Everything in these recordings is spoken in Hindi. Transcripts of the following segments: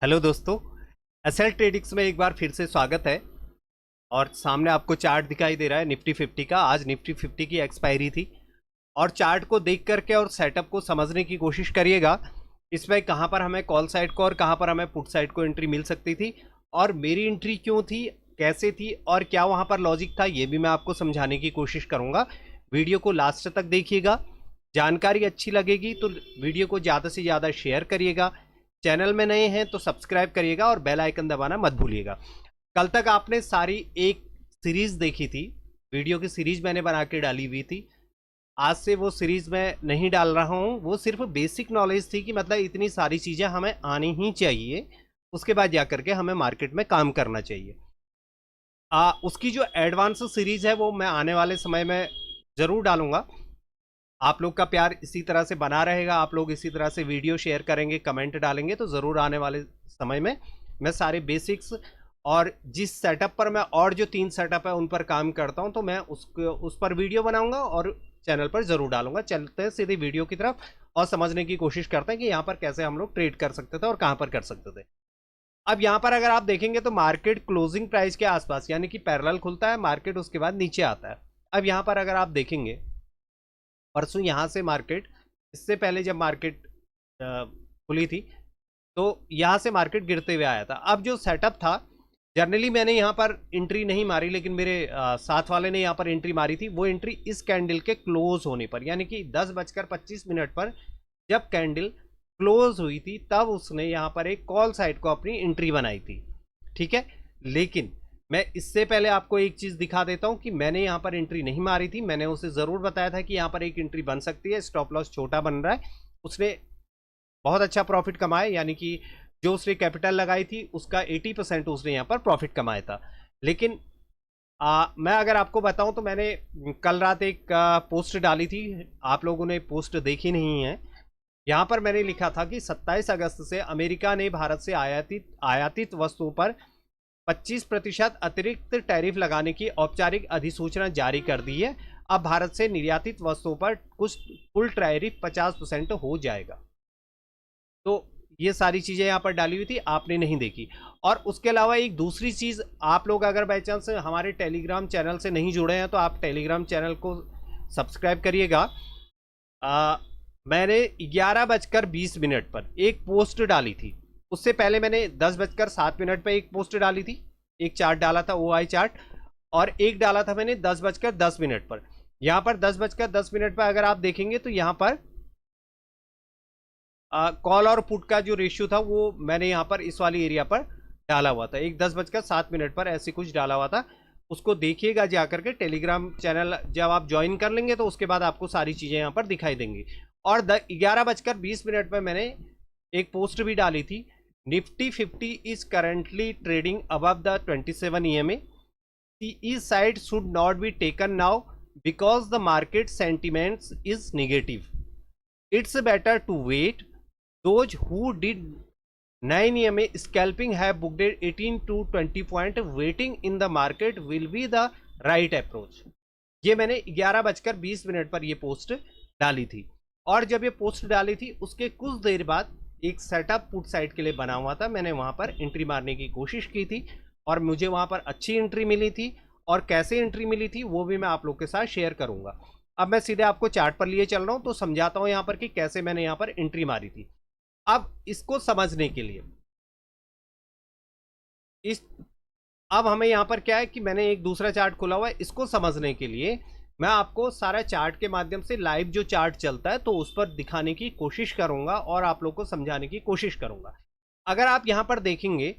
हेलो दोस्तों। एसएल ट्रेडिक्स में एक बार फिर से स्वागत है। और सामने आपको चार्ट दिखाई दे रहा है निफ्टी 50 का। आज निफ्टी 50 की एक्सपायरी थी और चार्ट को देख करके और सेटअप को समझने की कोशिश करिएगा। इसमें कहाँ पर हमें कॉल साइड को और कहाँ पर हमें पुट साइड को एंट्री मिल सकती थी और मेरी एंट्री क्यों थी, कैसे थी और क्या वहाँ पर लॉजिक था, ये भी मैं आपको समझाने की कोशिश करूँगा। वीडियो को लास्ट तक देखिएगा। जानकारी अच्छी लगेगी तो वीडियो को ज़्यादा से ज़्यादा शेयर करिएगा। चैनल में नए हैं तो सब्सक्राइब करिएगा और बेल आइकन दबाना मत भूलिएगा। कल तक आपने सारी एक सीरीज देखी थी, वीडियो की सीरीज मैंने बना के डाली हुई थी। आज से वो सीरीज मैं नहीं डाल रहा हूँ, वो सिर्फ बेसिक नॉलेज थी कि मतलब इतनी सारी चीज़ें हमें आनी ही चाहिए, उसके बाद जा करके हमें मार्केट में काम करना चाहिए। उसकी जो एडवांस सीरीज है वो मैं आने वाले समय में ज़रूर डालूंगा। आप लोग का प्यार इसी तरह से बना रहेगा, आप लोग इसी तरह से वीडियो शेयर करेंगे, कमेंट डालेंगे तो ज़रूर आने वाले समय में मैं सारे बेसिक्स और जिस सेटअप पर मैं और जो 3 सेटअप है उन पर काम करता हूं तो मैं उस पर वीडियो बनाऊंगा और चैनल पर ज़रूर डालूंगा। चलते हैं सीधे वीडियो की तरफ और समझने की कोशिश करते हैं कि यहाँ पर कैसे हम लोग ट्रेड कर सकते थे और कहाँ पर कर सकते थे। अब यहाँ पर अगर आप देखेंगे तो मार्केट क्लोजिंग प्राइस के आसपास यानी कि पैरेलल खुलता है मार्केट, उसके बाद नीचे आता है। अब यहाँ पर अगर आप देखेंगे परसों यहाँ से मार्केट, इससे पहले जब मार्केट खुली थी तो यहाँ से मार्केट गिरते हुए आया था। अब जो सेटअप था, जनरली मैंने यहाँ पर एंट्री नहीं मारी लेकिन मेरे साथ वाले ने यहाँ पर एंट्री मारी थी। वो एंट्री इस कैंडल के क्लोज होने पर यानी कि 10:25 पर जब कैंडल क्लोज हुई थी तब उसने यहाँ पर एक कॉल साइड को अपनी एंट्री बनाई थी। ठीक है, लेकिन मैं इससे पहले आपको एक चीज दिखा देता हूं कि मैंने यहां पर एंट्री नहीं मारी थी। मैंने उसे जरूर बताया था कि यहां पर एक एंट्री बन सकती है, स्टॉप लॉस छोटा बन रहा है। उसने बहुत अच्छा प्रॉफिट कमाया, यानी कि जो उसने कैपिटल लगाई थी उसका 80% उसने यहाँ पर प्रॉफिट कमाया था। लेकिन मैं अगर आपको बताऊं तो मैंने कल रात एक पोस्ट डाली थी, आप लोगों ने पोस्ट देखी नहीं है। यहाँ पर मैंने लिखा था कि 27 अगस्त से अमेरिका ने भारत से आयातित आयातित वस्तुओं पर 25% अतिरिक्त टैरिफ लगाने की औपचारिक अधिसूचना जारी कर दी है। अब भारत से निर्यातित वस्तुओं पर कुछ कुल टैरिफ 50% हो जाएगा। तो ये सारी चीजें यहाँ पर डाली हुई थी, आपने नहीं देखी। और उसके अलावा एक दूसरी चीज, आप लोग अगर बाई चांस हमारे टेलीग्राम चैनल से नहीं जुड़े हैं तो आप टेलीग्राम चैनल को सब्सक्राइब करिएगा। मैंने 11:20 पर एक पोस्ट डाली थी। उससे पहले मैंने 10:07 पर एक पोस्ट डाली थी, एक चार्ट डाला था ओ आई चार्ट, और एक डाला था मैंने 10:10 पर। यहाँ पर 10:10 पर अगर आप देखेंगे तो यहाँ पर कॉल और पुट का जो रेशियो था वो मैंने यहाँ पर इस वाली एरिया पर डाला हुआ था, एक 10:07 पर ऐसे कुछ डाला हुआ था। उसको देखिएगा जाकर के, टेलीग्राम चैनल जब आप ज्वाइन कर लेंगे तो उसके बाद आपको सारी चीज़ें यहाँ पर दिखाई देंगी। और 11:20 पर मैंने एक पोस्ट भी डाली थी, Nifty 50 is currently trading above the 27 EMA, CE side should not be taken now because the market sentiments is negative. It's better to wait. Those who did 9 EMA scalping have booked 18 to 20 point. Waiting in the market will be the right approach. ये मैंने 11:20 पर ये पोस्ट डाली थी। और जब ये पोस्ट डाली थी उसके कुछ देर बाद एक सेटअप पुट साइड के लिए बना हुआ था, मैंने वहां पर एंट्री मारने की कोशिश की थी और मुझे वहां पर अच्छी एंट्री मिली थी। और कैसे एंट्री मिली थी वो भी मैं आप लोग के साथ शेयर करूंगा। अब मैं सीधे आपको चार्ट पर लिए चल रहा हूं तो समझाता हूं यहाँ पर कि कैसे मैंने यहाँ पर एंट्री मारी थी। अब इसको समझने के लिए इस अब हमें यहाँ पर क्या है कि मैंने एक दूसरा चार्ट खोला हुआ है, इसको समझने के लिए मैं आपको सारा चार्ट के माध्यम से लाइव जो चार्ट चलता है तो उस पर दिखाने की कोशिश करूंगा और आप लोग को समझाने की कोशिश करूंगा। अगर आप यहाँ पर देखेंगे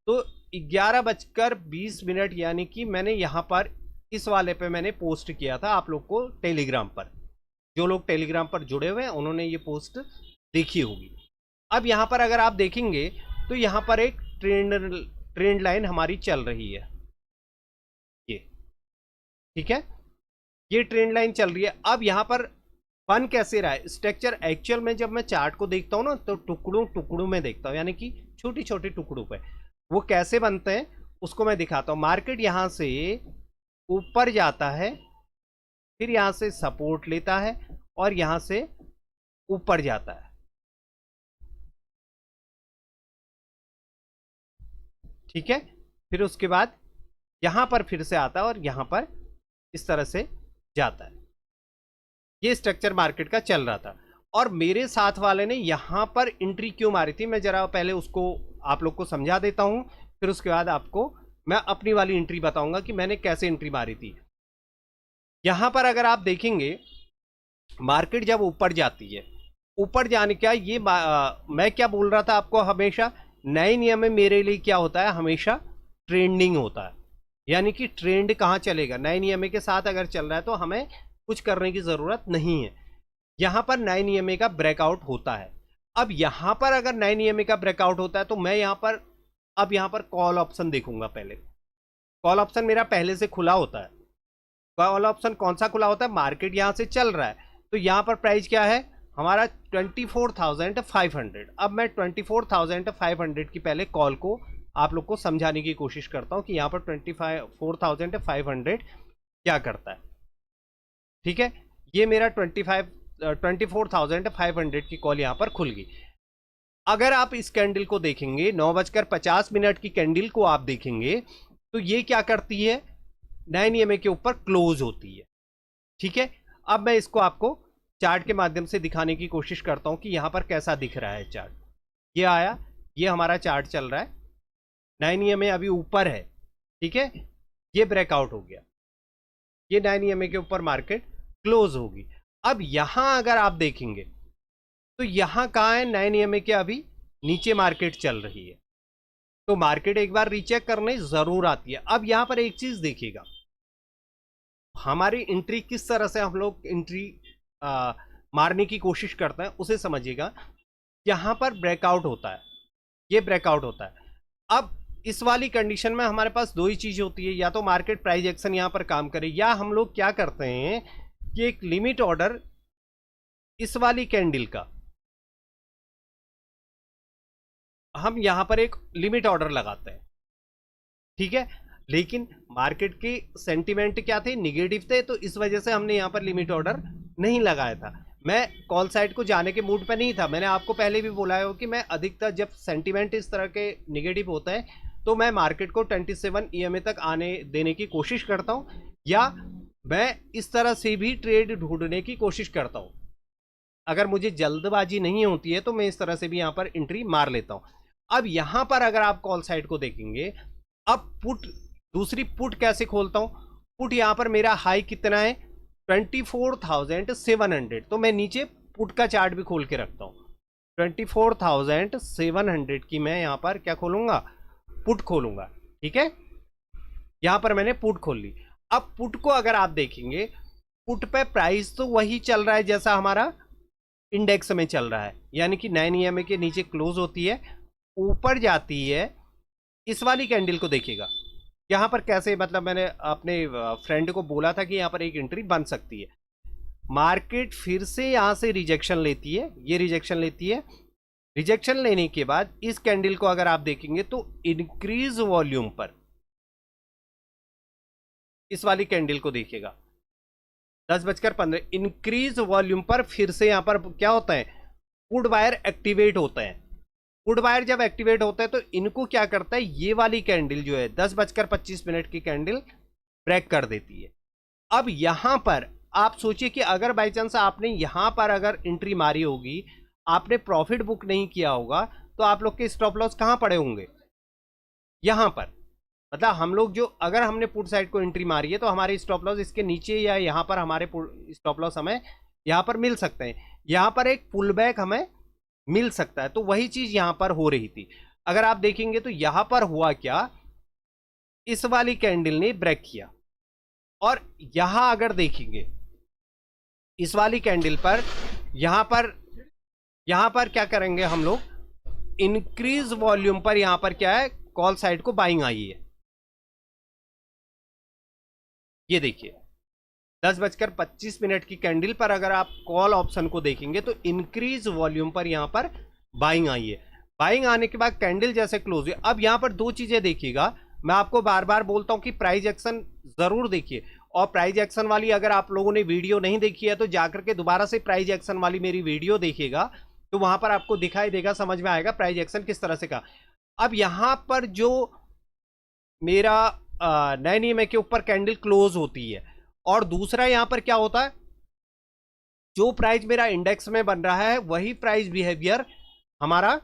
तो 11:20 यानी कि मैंने यहाँ पर इस वाले पे मैंने पोस्ट किया था आप लोग को टेलीग्राम पर। जो लोग टेलीग्राम पर जुड़े हुए हैं उन्होंने ये पोस्ट देखी होगी। अब यहाँ पर अगर आप देखेंगे तो यहाँ पर एक ट्रेंड लाइन हमारी चल रही है, ये ठीक है, ये ट्रेंड लाइन चल रही है। अब यहाँ पर बन कैसे रहा है स्ट्रक्चर, एक्चुअल में जब मैं चार्ट को देखता हूँ ना तो टुकड़ों टुकड़ों में देखता हूँ, यानी कि छोटी छोटी टुकड़ों पे वो कैसे बनते हैं उसको मैं दिखाता हूँ। मार्केट यहाँ से ऊपर जाता है, फिर यहाँ से सपोर्ट लेता है और यहाँ से ऊपर जाता है। ठीक है, फिर उसके बाद यहां पर फिर से आता है और यहां पर इस तरह से जाता है। ये स्ट्रक्चर मार्केट का चल रहा था और मेरे साथ वाले ने यहां पर एंट्री क्यों मारी थी, मैं जरा पहले उसको आप लोग को समझा देता हूं, फिर उसके बाद आपको मैं अपनी वाली एंट्री बताऊंगा कि मैंने कैसे एंट्री मारी थी। यहां पर अगर आप देखेंगे मार्केट जब ऊपर जाती है, ऊपर जाने का ये मैं क्या बोल रहा था आपको, हमेशा नए नियम में मेरे लिए क्या होता है, हमेशा ट्रेंडिंग होता है, यानी कि ट्रेंड कहाँ चलेगा, नए नियम के साथ अगर चल रहा है तो हमें कुछ करने की जरूरत नहीं है। यहां पर नए नियम का ब्रेकआउट होता है। अब यहां पर अगर नए नियम का ब्रेकआउट होता है तो मैं यहां पर अब यहां पर कॉल ऑप्शन देखूंगा। पहले कॉल ऑप्शन मेरा पहले से खुला होता है। कॉल ऑप्शन कौन सा खुला होता है, मार्केट यहां से चल रहा है तो यहां पर प्राइस क्या है हमारा 24,500। अब मैं 24,500 की पहले कॉल को आप लोग को समझाने की कोशिश करता हूं कि यहां पर 24,500 क्या करता है। ठीक है, ये मेरा 24,500 की कॉल यहां पर खुल गई। अगर आप इस कैंडल को देखेंगे 9:50 की कैंडल को आप देखेंगे तो ये क्या करती है, नए नियम के ऊपर क्लोज होती है। ठीक है, अब मैं इसको आपको चार्ट के माध्यम से दिखाने की कोशिश करता हूं कि यहां पर कैसा दिख रहा है चार्ट। ये आया, ये हमारा चार्ट चल रहा है, नए नियम अभी ऊपर है। ठीक है, ये ब्रेकआउट हो गया, ये नए नियम के ऊपर मार्केट क्लोज होगी। अब यहां अगर आप देखेंगे तो यहां कहां है, नए नियम के अभी नीचे मार्केट चल रही है, तो मार्केट एक बार रीचेक करने जरूर आती है। अब यहां पर एक चीज देखिएगा, हमारी एंट्री किस तरह से हम लोग एंट्री मारने की कोशिश करते हैं उसे समझिएगा। यहां पर ब्रेकआउट होता है, ये ब्रेकआउट होता है। अब इस वाली कंडीशन में हमारे पास दो ही चीज होती है, या तो मार्केट प्राइस एक्शन यहां पर काम करे, या हम लोग क्या करते हैं कि एक लिमिट ऑर्डर इस वाली कैंडल का हम यहां पर एक लिमिट ऑर्डर लगाते हैं। ठीक है, लेकिन मार्केट के सेंटिमेंट क्या थे, निगेटिव थे, तो इस वजह से हमने यहां पर लिमिट ऑर्डर नहीं लगाया था। मैं कॉल साइड को जाने के मूड पर नहीं था। मैंने आपको पहले भी बोला है कि मैं अधिकतर जब सेंटिमेंट इस तरह के निगेटिव होता है तो मैं मार्केट को 27 EMA तक आने देने की कोशिश करता हूं, या मैं इस तरह से भी ट्रेड ढूंढने की कोशिश करता हूं। अगर मुझे जल्दबाजी नहीं होती है तो मैं इस तरह से भी यहां पर एंट्री मार लेता हूं। अब यहां पर अगर आप कॉल साइड को देखेंगे, अब पुट, दूसरी पुट कैसे खोलता हूं, पुट यहां पर मेरा हाई कितना है 24,700, तो मैं नीचे पुट का चार्ट भी खोल के रखता हूं। 24,700 की मैं यहां पर क्या खोलूंगा, पुट खोलूंगा। ठीक है, यहां पर मैंने पुट खोल ली। अब पुट को अगर आप देखेंगे, पुट पे प्राइस तो वही चल रहा है जैसा हमारा इंडेक्स में चल रहा है, यानी कि 9 EMA के नीचे क्लोज होती है, ऊपर जाती है। इस वाली कैंडल को देखिएगा यहां पर कैसे, मतलब मैंने अपने फ्रेंड को बोला था कि यहां पर एक एंट्री बन सकती है। मार्केट फिर से यहां से रिजेक्शन लेती है, ये रिजेक्शन लेती है। रिजेक्शन लेने के बाद इस कैंडल को अगर आप देखेंगे तो इंक्रीज वॉल्यूम पर, इस वाली कैंडल को देखिएगा 10:15 इंक्रीज वॉल्यूम पर फिर से यहां पर क्या होता है, पुट बायर एक्टिवेट होता है। पुट बायर जब एक्टिवेट होता है तो इनको क्या करता है, ये वाली कैंडल जो है 10:25 की कैंडल ब्रेक कर देती है। अब यहां पर आप सोचिए कि अगर बाई चांस आपने यहां पर अगर एंट्री मारी होगी, आपने प्रॉफिट बुक नहीं किया होगा, तो आप लोग के स्टॉप लॉस कहां पड़े होंगे, यहां पर। मतलब हम लोग जो, अगर हमने पुट साइड को एंट्री मारी है तो हमारे स्टॉप लॉस इसके नीचे या यहां पर हमारे स्टॉप लॉस हमें यहां पर मिल सकते हैं, यहां पर एक पुल बैक हमें मिल सकता है। तो वही चीज यहां पर हो रही थी। अगर आप देखेंगे तो यहां पर हुआ क्या, इस वाली कैंडल ने ब्रेक किया, और यहां अगर देखेंगे इस वाली कैंडल पर, यहां पर क्या करेंगे हम लोग, इंक्रीज वॉल्यूम पर यहां पर क्या है, कॉल साइड को बाइंग आई है। ये देखिए 10:25 की कैंडल पर अगर आप कॉल ऑप्शन को देखेंगे तो इंक्रीज वॉल्यूम पर यहां पर बाइंग आई है। बाइंग आने के बाद कैंडल जैसे क्लोज हुई। अब यहां पर दो चीजें देखिएगा, मैं आपको बार बार बोलता हूं कि प्राइस एक्शन जरूर देखिए, और प्राइस एक्शन वाली अगर आप लोगों ने वीडियो नहीं देखी है तो जाकर के दोबारा से प्राइस एक्शन वाली मेरी वीडियो देखिएगा, तो वहां पर आपको दिखाई देगा, समझ में आएगा प्राइस एक्शन किस तरह से का। अब यहां पर जो मेरा नए नियम के ऊपर कैंडल क्लोज होती है, और दूसरा यहाँ पर क्या होता है, जो प्राइस मेरा इंडेक्स में बन रहा है वही प्राइस बिहेवियर हमारा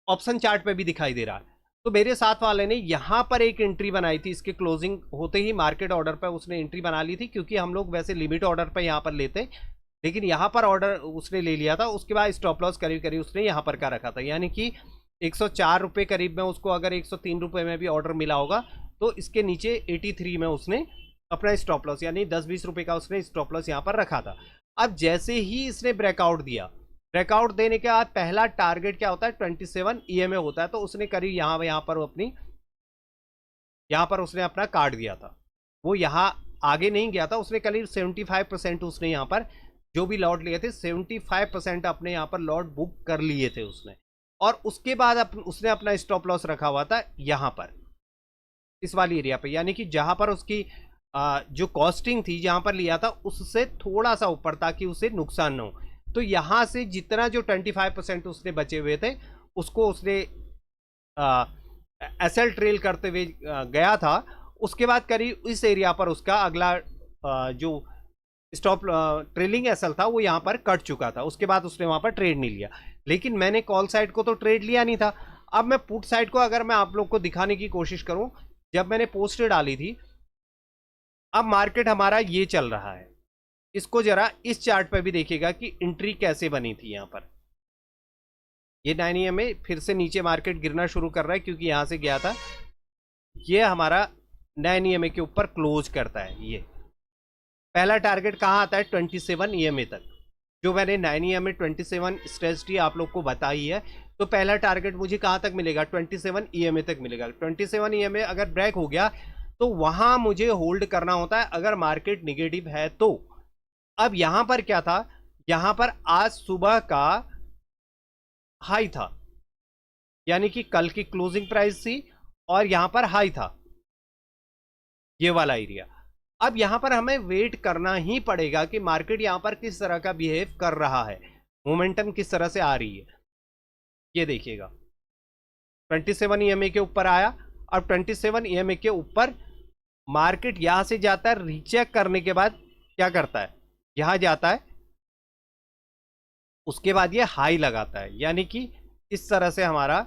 ऑप्शन चार्ट पे भी दिखाई दे रहा है। तो मेरे साथ वाले ने यहाँ पर एक एंट्री बनाई थी, इसके क्लोजिंग होते ही मार्केट ऑर्डर पर उसने एंट्री बना ली थी, क्योंकि हम लोग वैसे लिमिट ऑर्डर पर यहाँ पर लेते, लेकिन यहाँ पर ऑर्डर उसने ले लिया था। उसके बाद स्टॉप लॉस करीब करीब उसने यहाँ पर का रखा था, यानी कि 104 रुपये करीब में उसको अगर 103 रुपये में भी ऑर्डर मिला होगा, तो इसके नीचे 83 में उसने अपना स्टॉप लॉस यानी 10-20 रुपये का उसने स्टॉप लॉस यहाँ पर रखा था। अब जैसे ही इसने ब्रेकआउट दिया, ब्रेकआउट देने के बाद पहला टारगेट क्या होता है, 27 EMA होता है, तो उसने करीब यहाँ पर उसने अपना काट दिया था। वो यहाँ आगे नहीं गया था, उसने करीब 75% उसने यहाँ पर जो भी लॉट लिए थे 75% अपने यहाँ पर लॉट बुक कर लिए थे उसने। और उसके बाद उसने अपना स्टॉप लॉस रखा हुआ था यहाँ पर इस वाली एरिया पे, यानी कि जहां पर उसकी जो कॉस्टिंग थी जहां पर लिया था उससे थोड़ा सा ऊपर, ताकि उसे नुकसान ना हो। तो यहां से जितना जो 25% उसने बचे हुए थे उसको उसने एसएल ट्रेल करते हुए गया था। उसके बाद करीब इस एरिया पर उसका अगला जो स्टॉप ट्रेलिंग एसएल था वो यहाँ पर कट चुका था। उसके बाद उसने वहां पर ट्रेड नहीं लिया, लेकिन मैंने कॉल साइड को तो ट्रेड लिया नहीं था। अब मैं पुट साइड को अगर मैं आप लोग को दिखाने की कोशिश करूं, जब मैंने पोस्ट डाली थी, अब मार्केट हमारा ये चल रहा है, इसको जरा इस चार्ट पे भी देखिएगा कि एंट्री कैसे बनी थी। यहाँ पर ये 9 EMA में फिर से नीचे मार्केट गिरना शुरू कर रहा है, क्योंकि यहां से गया था। ये हमारा 9 EMA के ऊपर क्लोज करता है। ये पहला टारगेट कहाँ आता है, 27 EMA तक, जो मैंने 9 EMA 27 स्ट्रेटजी आप लोग को बताई है। तो पहला टारगेट मुझे कहाँ तक मिलेगा, 27 EMA तक मिलेगा। 27 EMA अगर ब्रेक हो गया तो वहां मुझे होल्ड करना होता है, अगर मार्केट निगेटिव है तो। अब यहां पर क्या था, यहां पर आज सुबह का हाई था, यानी कि कल की क्लोजिंग प्राइस थी और यहां पर हाई था, ये वाला एरिया। अब यहां पर हमें वेट करना ही पड़ेगा कि मार्केट यहां पर किस तरह का बिहेव कर रहा है, मोमेंटम किस तरह से आ रही है। ये देखिएगा 27 EMA के ऊपर आया। अब 27 EMA के ऊपर मार्केट यहां से जाता है, रीचेक करने के बाद क्या करता है, यहां जाता है, उसके बाद ये हाई लगाता है। यानी कि इस तरह से हमारा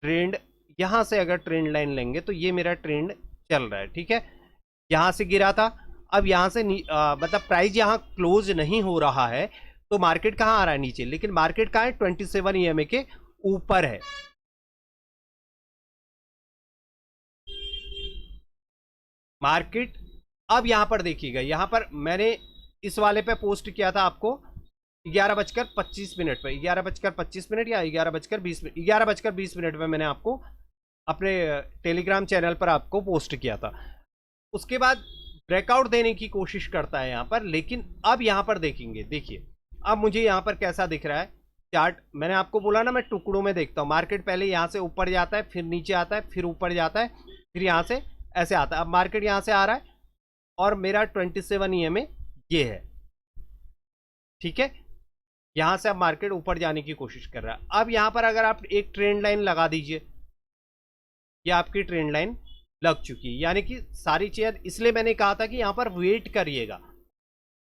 ट्रेंड, यहां से अगर ट्रेंड लाइन लेंगे तो ये मेरा ट्रेंड चल रहा है, ठीक है। यहां से गिरा था, अब यहां से मतलब प्राइस यहां क्लोज नहीं हो रहा है, तो मार्केट कहां आ रहा है, नीचे। लेकिन मार्केट कहां है, 27 EMA के ऊपर है। मार्केट अब यहां पर देखिएगा, यहां पर मैंने इस वाले पे पोस्ट किया था आपको 11:25 पे, 11:25 या 11:20 मिनट, 11:20 में मैंने आपको अपने टेलीग्राम चैनल पर आपको पोस्ट किया था। उसके बाद ब्रेकआउट देने की कोशिश करता है यहां पर, लेकिन अब यहां पर देखेंगे, देखिए अब मुझे यहां पर कैसा दिख रहा है चार्ट। मैंने आपको बोला ना मैं टुकड़ों में देखता हूं, मार्केट पहले यहां से ऊपर जाता है, फिर नीचे आता है, फिर ऊपर जाता है, फिर यहां से ऐसे आता है। अब मार्केट यहां से आ रहा है और मेरा 27 EMA ये है, ठीक है। यहां से अब मार्केट ऊपर जाने की कोशिश कर रहा है। अब यहां पर अगर आप एक ट्रेंड लाइन लगा दीजिए, ये आपकी ट्रेंड लाइन लग चुकी है, यानी कि सारी चीज, इसलिए मैंने कहा था कि यहां पर वेट करिएगा,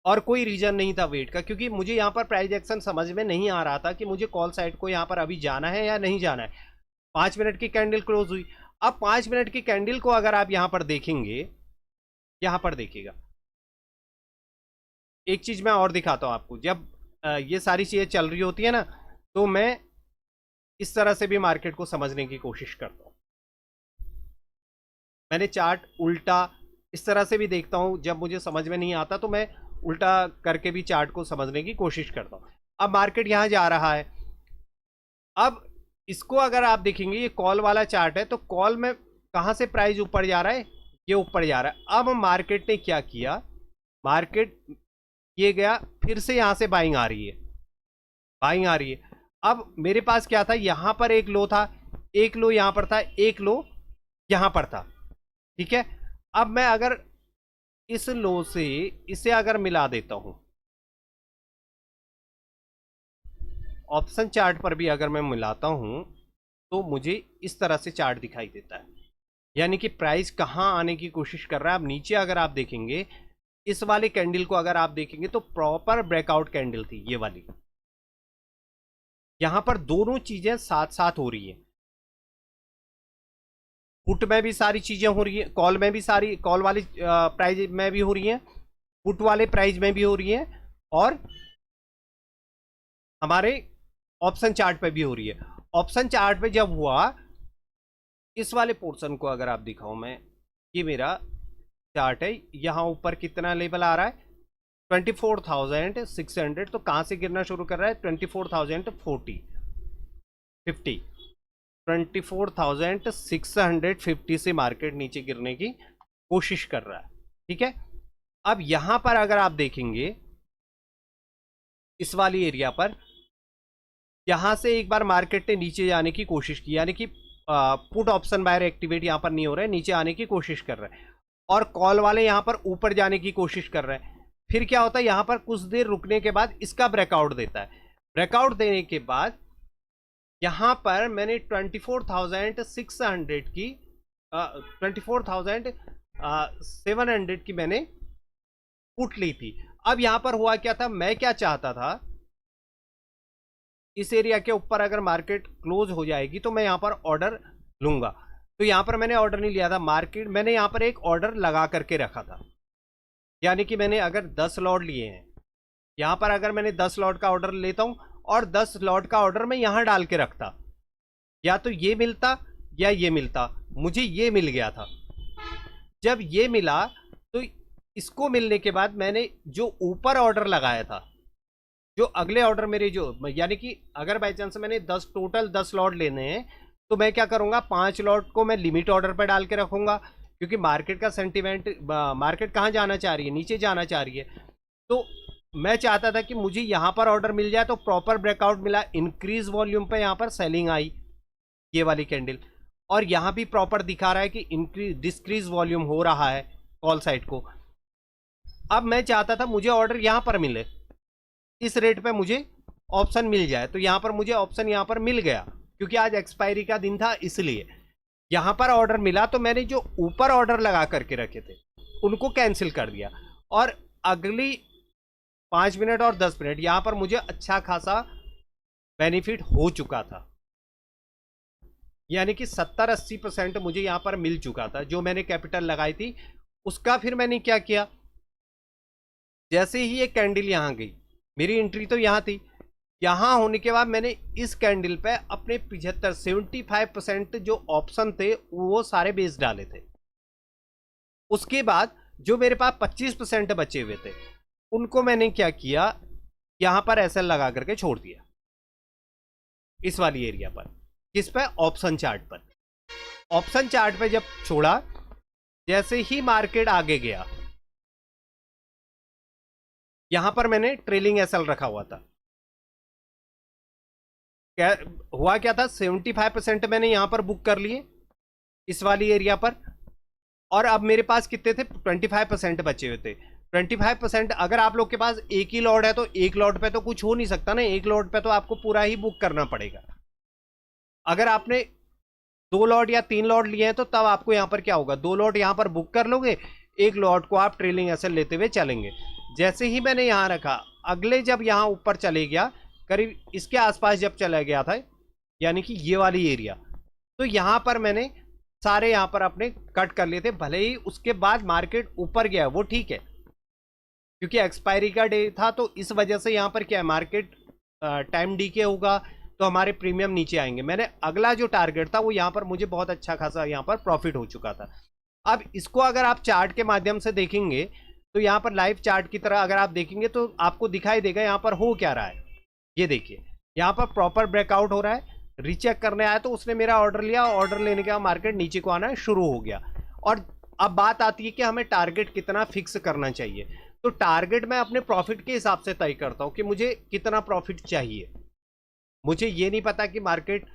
और कोई रीजन नहीं था वेट का, क्योंकि मुझे यहां पर प्राइस एक्शन समझ में नहीं आ रहा था कि मुझे कॉल साइड को यहां पर अभी जाना है या नहीं जाना है। 5 मिनट की कैंडल क्लोज हुई। अब 5 मिनट की कैंडल को अगर आप यहां पर देखेंगे, यहां पर देखिएगा, एक चीज मैं और दिखाता हूं आपको। जब ये सारी चीजें चल रही होती है ना, तो मैं इस तरह से भी मार्केट को समझने की कोशिश करता हूं। मैंने चार्ट उल्टा इस तरह से भी देखता हूं, जब मुझे समझ में नहीं आता तो मैं उल्टा करके भी चार्ट को समझने की कोशिश करता हूं। अब मार्केट यहां जा रहा है, अब इसको अगर आप देखेंगे, ये कॉल वाला चार्ट है, तो कॉल में कहां से प्राइस ऊपर जा रहा है, ये ऊपर जा रहा है। अब मार्केट ने क्या किया, मार्केट ये गया, फिर से यहां से बाइंग आ रही है, बाइंग आ रही है। अब मेरे पास क्या था, यहां पर एक लो था, एक लो यहां पर था, एक लो यहां पर था, ठीक है। अब मैं अगर इस लो से इसे अगर मिला देता हूं, ऑप्शन चार्ट पर भी अगर मैं मिलाता हूं, तो मुझे इस तरह से चार्ट दिखाई देता है। यानी कि प्राइस कहाँ आने की कोशिश कर रहा है। अब नीचे अगर आप देखेंगे, इस वाली कैंडल को अगर आप देखेंगे तो प्रॉपर ब्रेकआउट कैंडल थी ये वाली। यहां पर दोनों चीजें साथ साथ हो रही है, पुट में भी सारी चीजें हो रही है, कॉल में भी सारी, कॉल वाली प्राइस में भी हो रही है, पुट वाले प्राइस में भी हो रही है, और हमारे ऑप्शन चार्ट पे भी हो रही है। ऑप्शन चार्ट पे जब हुआ, इस वाले पोर्शन को अगर आप दिखाओ, मैं ये मेरा चार्ट है, यहां ऊपर कितना लेवल आ रहा है 24,600, तो कहां से गिरना शुरू कर रहा है 24,040 50 24,650 से मार्केट नीचे गिरने की कोशिश कर रहा है। ठीक है, अब यहां पर अगर आप देखेंगे इस वाली एरिया पर, यहां से एक बार मार्केट ने नीचे जाने की कोशिश की, यानी कि पुट ऑप्शन बायर एक्टिवेट यहां पर नहीं हो रहा है, नीचे आने की कोशिश कर रहा है, और कॉल वाले यहां पर ऊपर जाने की कोशिश कर रहे हैं। फिर क्या होता है, यहां पर कुछ देर रुकने के बाद इसका ब्रेकआउट देता है। ब्रेकआउट देने के बाद यहां पर मैंने 24,600 की 24,700 की मैंने पुट ली थी। अब यहां पर हुआ क्या था, मैं क्या चाहता था, इस एरिया के ऊपर अगर मार्केट क्लोज हो जाएगी तो मैं यहां पर ऑर्डर लूंगा। तो यहां पर मैंने ऑर्डर नहीं लिया था, मार्केट मैंने यहां पर एक ऑर्डर लगा करके रखा था, यानी कि मैंने अगर 10 लॉट लिए हैं, यहां पर अगर मैंने 10 लॉट का ऑर्डर लेता हूं और 10 लॉट का ऑर्डर मैं यहां डाल के रखता, या तो ये मिलता या ये मिलता, मुझे ये मिल गया था। जब ये मिला तो इसको मिलने के बाद मैंने जो ऊपर ऑर्डर लगाया था, जो अगले ऑर्डर मेरे जो, यानी कि अगर बाई चांस मैंने 10 टोटल 10 लॉट लेने हैं, तो मैं क्या करूंगा, 5 लॉट को मैं लिमिट ऑर्डर पर डाल के रखूंगा, क्योंकि मार्केट का सेंटीमेंट, मार्केट कहाँ जाना चाह रही है, नीचे जाना चाह रही है। तो मैं चाहता था कि मुझे यहां पर ऑर्डर मिल जाए, तो प्रॉपर ब्रेकआउट मिला, इंक्रीज वॉल्यूम पे यहां पर सेलिंग आई ये वाली कैंडल, और यहां भी प्रॉपर दिखा रहा है कि इंक्रीज डिस्क्रीज वॉल्यूम हो रहा है कॉल साइड को। अब मैं चाहता था मुझे ऑर्डर यहां पर मिले, इस रेट पे मुझे ऑप्शन मिल जाए, तो यहां पर मुझे ऑप्शन यहां पर मिल गया, क्योंकि आज एक्सपायरी का दिन था इसलिए यहां पर ऑर्डर मिला। तो मैंने जो ऊपर ऑर्डर लगा करके रखे थे उनको कैंसिल कर दिया, और अगली 5 मिनट और 10 मिनट यहां पर मुझे अच्छा खासा बेनिफिट हो चुका था, यानी कि 70-80% मुझे यहां पर मिल चुका था। जो मैंने कैपिटल लगाई थी उसका फिर मैंने क्या किया, जैसे ही ये कैंडल यहां गई, मेरी एंट्री तो यहां थी, यहां होने के बाद मैंने इस कैंडल पे अपने 75% जो ऑप्शन थे वो सारे बेच डाले थे। उसके बाद जो मेरे पास 25% बचे हुए थे उनको मैंने क्या किया, यहां पर एसएल लगा करके छोड़ दिया, इस वाली एरिया पर। किस पे, ऑप्शन चार्ट पर। ऑप्शन चार्ट पे जब छोड़ा, जैसे ही मार्केट आगे गया, यहां पर मैंने ट्रेलिंग एसएल रखा हुआ था। क्या हुआ, क्या था, 75% मैंने यहां पर बुक कर लिए इस वाली एरिया पर, और अब मेरे पास कितने थे, 25% बचे हुए थे। 25%, अगर आप लोग के पास एक ही लॉट है तो एक लॉट पे तो कुछ हो नहीं सकता ना, एक लॉट पे तो आपको पूरा ही बुक करना पड़ेगा। अगर आपने 2 लॉट या 3 लॉट लिए हैं तो तब आपको यहां पर क्या होगा, 2 लॉट यहां पर बुक कर लोगे, एक लॉट को आप ट्रेलिंग एसएल लेते हुए चलेंगे। जैसे ही मैंने यहां रखा, अगले जब यहां ऊपर चले गया, करीब इसके आसपास जब चला गया था, यानी कि ये वाली एरिया, तो यहां पर मैंने सारे यहां पर अपने कट कर लिए थे। भले ही उसके बाद मार्केट ऊपर गया, वो ठीक है, क्योंकि एक्सपायरी का डे था, तो इस वजह से यहां पर क्या है, मार्केट टाइम डीके होगा तो हमारे प्रीमियम नीचे आएंगे। मैंने अगला जो टारगेट था वो यहां पर मुझे बहुत अच्छा खासा यहां पर प्रॉफिट हो चुका था। अब इसको अगर आप चार्ट के माध्यम से देखेंगे, तो यहां पर लाइव चार्ट की तरह अगर आप देखेंगे तो आपको दिखाई देगा यहां पर हो क्या रहा है। ये देखिए, यहां पर प्रॉपर ब्रेकआउट हो रहा है, रीचेक करने आया तो उसने मेरा ऑर्डर लिया, ऑर्डर लेने के बाद मार्केट नीचे को आना शुरू हो गया। और अब बात आती है कि हमें टारगेट कितना फिक्स करना चाहिए। तो टारगेट मैं अपने प्रॉफिट के हिसाब से तय करता हूं कि मुझे कितना प्रॉफिट चाहिए। मुझे ये नहीं पता कि मार्केट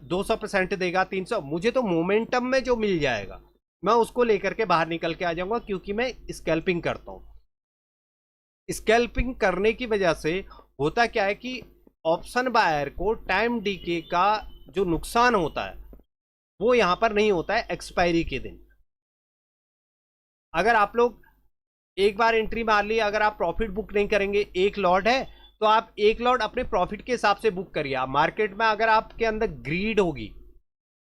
200% देगा, 300, मुझे तो मोमेंटम में जो मिल जाएगा मैं उसको लेकर के बाहर निकल के आ जाऊंगा, क्योंकि मैं स्कैल्पिंग करता हूं। स्कैल्पिंग करने की वजह से होता क्या है कि ऑप्शन बायर को टाइम डीके का जो नुकसान होता है वो यहां पर नहीं होता है एक्सपायरी के दिन। अगर आप लोग एक बार एंट्री मार ली, अगर आप प्रॉफिट बुक नहीं करेंगे, एक लॉट है तो आप एक लॉट अपने प्रॉफिट के हिसाब से बुक करिए। आप मार्केट में अगर आपके अंदर ग्रीड होगी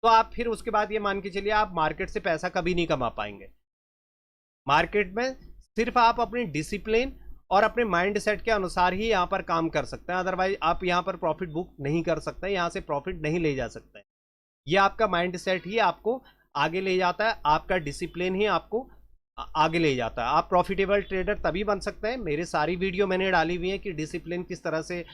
तो आप फिर उसके बाद ये मान के चलिए आप मार्केट से पैसा कभी नहीं कमा पाएंगे। मार्केट में सिर्फ आप अपनी डिसिप्लिन और अपने माइंड सेट के अनुसार ही यहाँ पर काम कर सकते हैं, अदरवाइज आप यहाँ पर प्रॉफिट बुक नहीं कर सकते, यहाँ से प्रॉफिट नहीं ले जा सकते। ये आपका माइंड सेट ही आपको आगे ले जाता है, आपका डिसिप्लिन ही आपको आगे ले जाता है। आप प्रॉफिटेबल ट्रेडर तभी बन सकते हैं, मेरे सारी वीडियो मैंने डाली हुई है कि डिसिप्लिन किस तरह से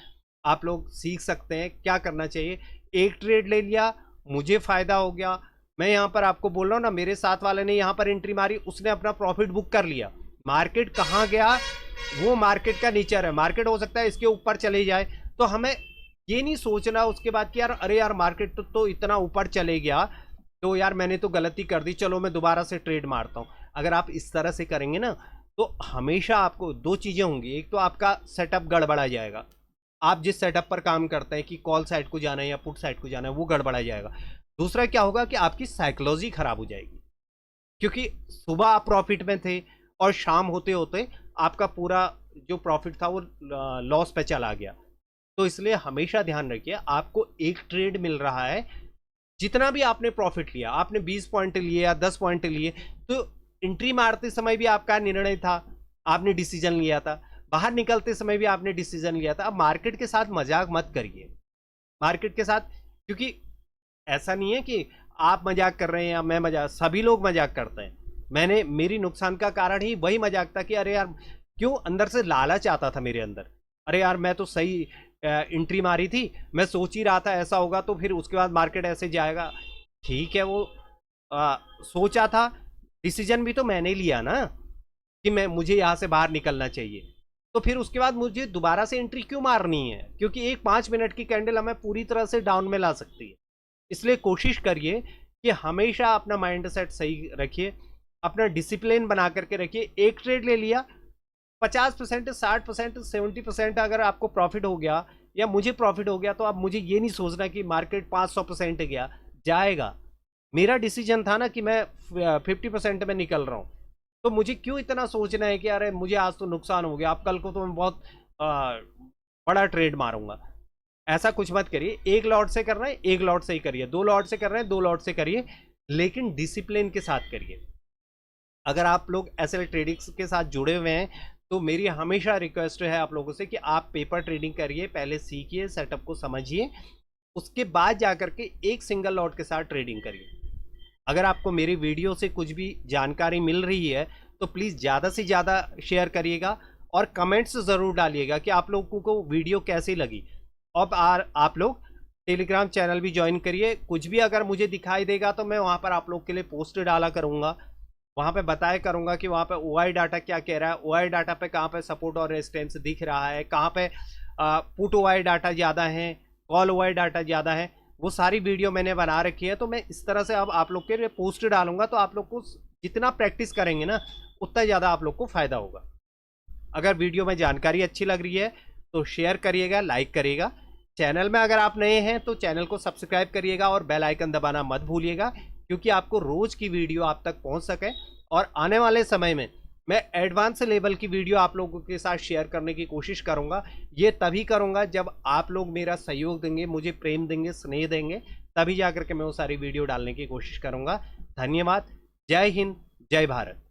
आप लोग सीख सकते हैं, क्या करना चाहिए। एक ट्रेड ले लिया, मुझे फायदा हो गया, मैं यहाँ पर आपको बोल रहा हूँ ना, मेरे साथ वाले ने यहाँ पर एंट्री मारी, उसने अपना प्रॉफिट बुक कर लिया। मार्केट कहाँ गया वो मार्केट का नेचर है, मार्केट हो सकता है इसके ऊपर चले जाए, तो हमें ये नहीं सोचना उसके बाद कि यार अरे यार मार्केट तो इतना ऊपर चले गया तो यार मैंने तो गलती कर दी, चलो मैं दोबारा से ट्रेड मारता हूँ। अगर आप इस तरह से करेंगे ना तो हमेशा आपको दो चीज़ें होंगी, एक तो आपका सेटअप गड़बड़ा जाएगा, आप जिस सेटअप पर काम करते हैं कि कॉल साइड को जाना है या पुट साइड को जाना है वो गड़बड़ा जाएगा। दूसरा क्या होगा कि आपकी साइकोलॉजी खराब हो जाएगी, क्योंकि सुबह आप प्रॉफिट में थे और शाम होते होते आपका पूरा जो प्रॉफिट था वो लॉस पे चला गया। तो इसलिए हमेशा ध्यान रखिए, आपको एक ट्रेड मिल रहा है, जितना भी आपने प्रॉफिट लिया, आपने 20 पॉइंट लिए या 10 पॉइंट लिए, तो एंट्री मारते समय भी आपका निर्णय था, आपने डिसीजन लिया था, बाहर निकलते समय भी आपने डिसीजन लिया था। अब मार्केट के साथ मजाक मत करिए, मार्केट के साथ, क्योंकि ऐसा नहीं है कि आप मजाक कर रहे हैं या मैं मजाक, सभी लोग मजाक करते हैं। मेरी नुकसान का कारण ही वही मजाक था कि अरे यार क्यों, अंदर से लालच आता था मेरे अंदर, अरे यार मैं तो सही एंट्री मारी थी, मैं सोच ही रहा था ऐसा होगा तो फिर उसके बाद मार्केट ऐसे जाएगा। ठीक है, वो सोचा था, डिसीजन भी तो मैंने लिया ना कि मुझे यहाँ से बाहर निकलना चाहिए, तो फिर उसके बाद मुझे दोबारा से एंट्री क्यों मारनी है, क्योंकि एक 5 मिनट की कैंडल हमें पूरी तरह से डाउन में ला सकती है। इसलिए कोशिश करिए कि हमेशा अपना माइंड सेट सही रखिए, अपना डिसिप्लिन बना करके रखिए। एक ट्रेड ले लिया, 50%, 60%, 70% अगर आपको प्रॉफिट हो गया या मुझे प्रॉफिट हो गया, तो अब मुझे ये नहीं सोचना कि मार्केट 500% गया जाएगा। मेरा डिसीजन था ना कि मैं 50% में निकल रहा हूँ, तो मुझे क्यों इतना सोचना है कि अरे मुझे आज तो नुकसान हो गया, अब कल को तो मैं बहुत बड़ा ट्रेड मारूंगा। ऐसा कुछ मत करिए, एक लॉट से कर रहे हैं एक लॉट से ही करिए, 2 लॉट से कर रहे हैं 2 लॉट से करिए, लेकिन डिसिप्लिन के साथ करिए। अगर आप लोग एसएल ट्रेडिंग्स के साथ जुड़े हुए हैं तो मेरी हमेशा रिक्वेस्ट है आप लोगों से कि आप पेपर ट्रेडिंग करिए, पहले सीखिए, सेटअप को समझिए, उसके बाद जाकर के एक सिंगल लॉट के साथ ट्रेडिंग करिए। अगर आपको मेरी वीडियो से कुछ भी जानकारी मिल रही है तो प्लीज़ ज़्यादा से ज़्यादा शेयर करिएगा और कमेंट्स ज़रूर डालिएगा कि आप लोगों को वीडियो कैसी लगी। अब आप लोग टेलीग्राम चैनल भी ज्वाइन करिए, कुछ भी अगर मुझे दिखाई देगा तो मैं वहाँ पर आप लोग के लिए पोस्ट डाला करूँगा, वहाँ पे बताया करूँगा कि वहाँ पे ओआई डाटा क्या कह रहा है, ओआई डाटा पे कहाँ पे सपोर्ट और रेजिस्टेंस दिख रहा है, कहाँ पे पुट ओआई डाटा ज़्यादा है, कॉल ओआई डाटा ज़्यादा है, वो सारी वीडियो मैंने बना रखी है। तो मैं इस तरह से अब आप लोग के लिए पोस्ट डालूंगा, तो आप लोग को जितना प्रैक्टिस करेंगे ना उतना ज़्यादा आप लोग को फ़ायदा होगा। अगर वीडियो में जानकारी अच्छी लग रही है तो शेयर करिएगा, लाइक करिएगा। चैनल में अगर आप नए हैं तो चैनल को सब्सक्राइब करिएगा और बेल आइकन दबाना मत भूलिएगा, क्योंकि आपको रोज़ की वीडियो आप तक पहुंच सके। और आने वाले समय में मैं एडवांस लेवल की वीडियो आप लोगों के साथ शेयर करने की कोशिश करूंगा। ये तभी करूंगा जब आप लोग मेरा सहयोग देंगे, मुझे प्रेम देंगे, स्नेह देंगे, तभी जाकर के मैं वो सारी वीडियो डालने की कोशिश करूंगा। धन्यवाद। जय हिंद, जय भारत।